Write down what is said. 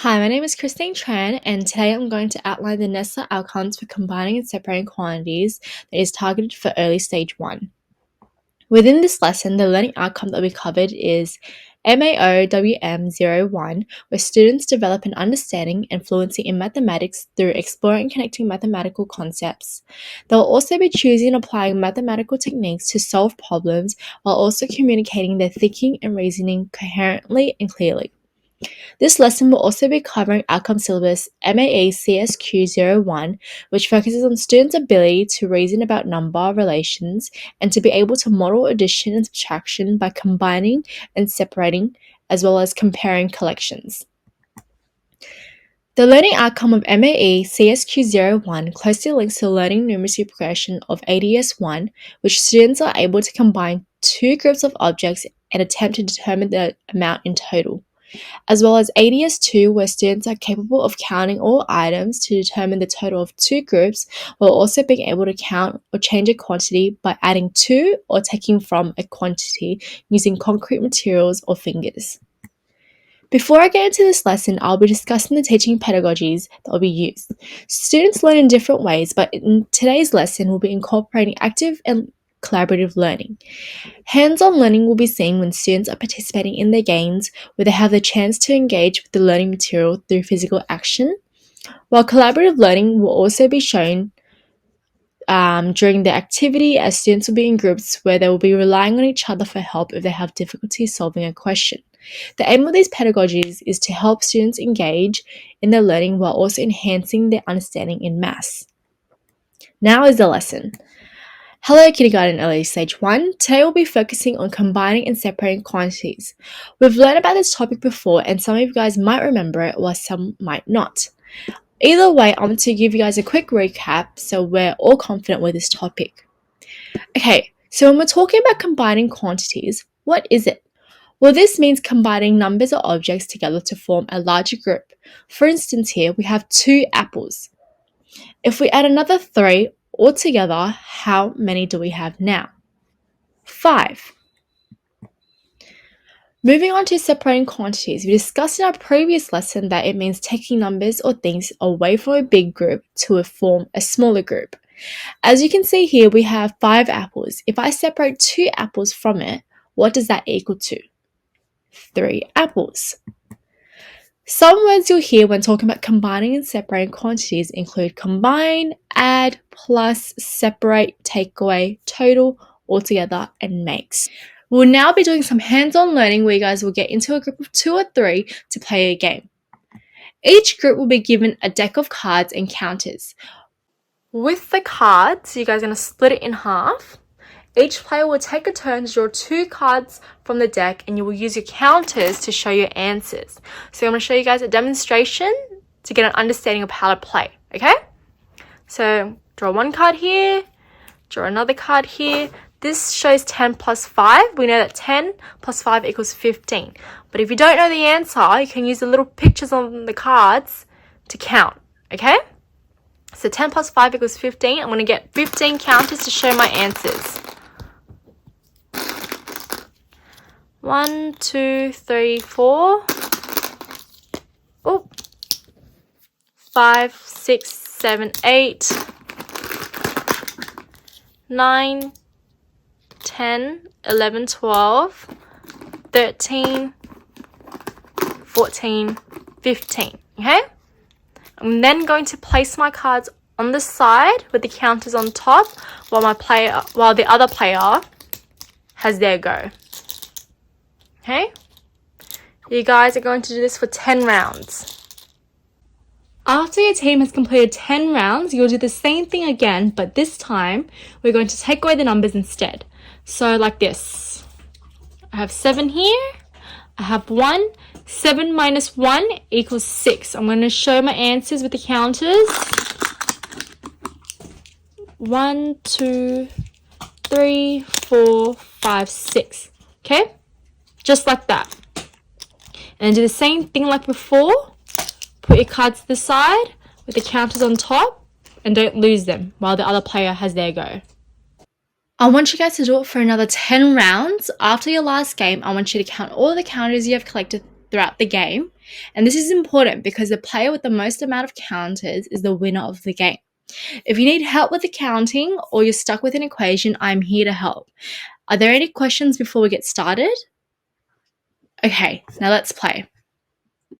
Hi, my name is Christine Tran, and today I'm going to outline the necessary outcomes for combining and separating quantities that is targeted for early stage 1. Within this lesson, the learning outcome that we covered is MAOWM01, where students develop an understanding and fluency in mathematics through exploring and connecting mathematical concepts. They'll also be choosing and applying mathematical techniques to solve problems while also communicating their thinking and reasoning coherently and clearly. This lesson will also be covering outcome syllabus MAE-CSQ01, which focuses on students' ability to reason about number relations and to be able to model addition and subtraction by combining and separating, as well as comparing collections. The learning outcome of MAE-CSQ01 closely links to the learning numeracy progression of ADS1, which students are able to combine two groups of objects and attempt to determine the amount in total, as well as ADS2, where students are capable of counting all items to determine the total of two groups, while also being able to count or change a quantity by adding to or taking from a quantity using concrete materials or fingers. Before I get into this lesson, I'll be discussing the teaching pedagogies that will be used. Students learn in different ways, but in today's lesson, we'll be incorporating active and collaborative learning. Hands-on learning will be seen when students are participating in their games, where they have the chance to engage with the learning material through physical action, while collaborative learning will also be shown during the activity, as students will be in groups where they will be relying on each other for help if they have difficulty solving a question. The aim of these pedagogies is to help students engage in their learning while also enhancing their understanding in maths. Now is the lesson. Hello Kindergarten Early Stage 1. Today we'll be focusing on combining and separating quantities. We've learned about this topic before, and some of you guys might remember it while some might not. Either way, I want to give you guys a quick recap so we're all confident with this topic. Okay, so when we're talking about combining quantities, what is it? Well, this means combining numbers or objects together to form a larger group. For instance, here we have 2 apples. If we add another 3 altogether, how many do we have now? 5. Moving on to separating quantities, we discussed in our previous lesson that it means taking numbers or things away from a big group to form a smaller group. As you can see here, we have 5 apples. If I separate 2 apples from it, what does that equal to? 3 apples. Some words you'll hear when talking about combining and separating quantities include combine, add, plus, separate, take away, total, altogether, and makes. We'll now be doing some hands-on learning where you guys will get into a group of 2 or 3 to play a game. Each group will be given a deck of cards and counters. With the cards, you guys are going to split it in half. Each player will take a turn to draw 2 cards from the deck, and you will use your counters to show your answers. So I'm going to show you guys a demonstration to get an understanding of how to play, okay? So draw 1 card here, draw another card here. This shows 10 plus 5. We know that 10 plus 5 equals 15. But if you don't know the answer, you can use the little pictures on the cards to count, okay? So 10 plus 5 equals 15. I'm going to get 15 counters to show my answers. 1, 2, 3, 4. Oh. 5, 6, 7, 8. 9, 10, 11, 12, 13, 14, 15. Okay? I'm then going to place my cards on the side with the counters on top while the other player has their go. Okay? You guys are going to do this for 10 rounds. After your team has completed 10 rounds, you'll do the same thing again, but this time we're going to take away the numbers instead. So like this. I have 7 here. I have 1. 7 minus 1 equals 6. I'm going to show my answers with the counters. 1, 2, 3, 4, 5, 6. Okay? Just like that. And do the same thing like before. Put your cards to the side with the counters on top and don't lose them while the other player has their go. I want you guys to do it for another 10 rounds. After your last game, I want you to count all the counters you have collected throughout the game And this is important because the player with the most amount of counters is the winner of the game. If you need help with the counting or you're stuck with an equation, I'm here to help. Are there any questions before we get started? Okay, now let's play.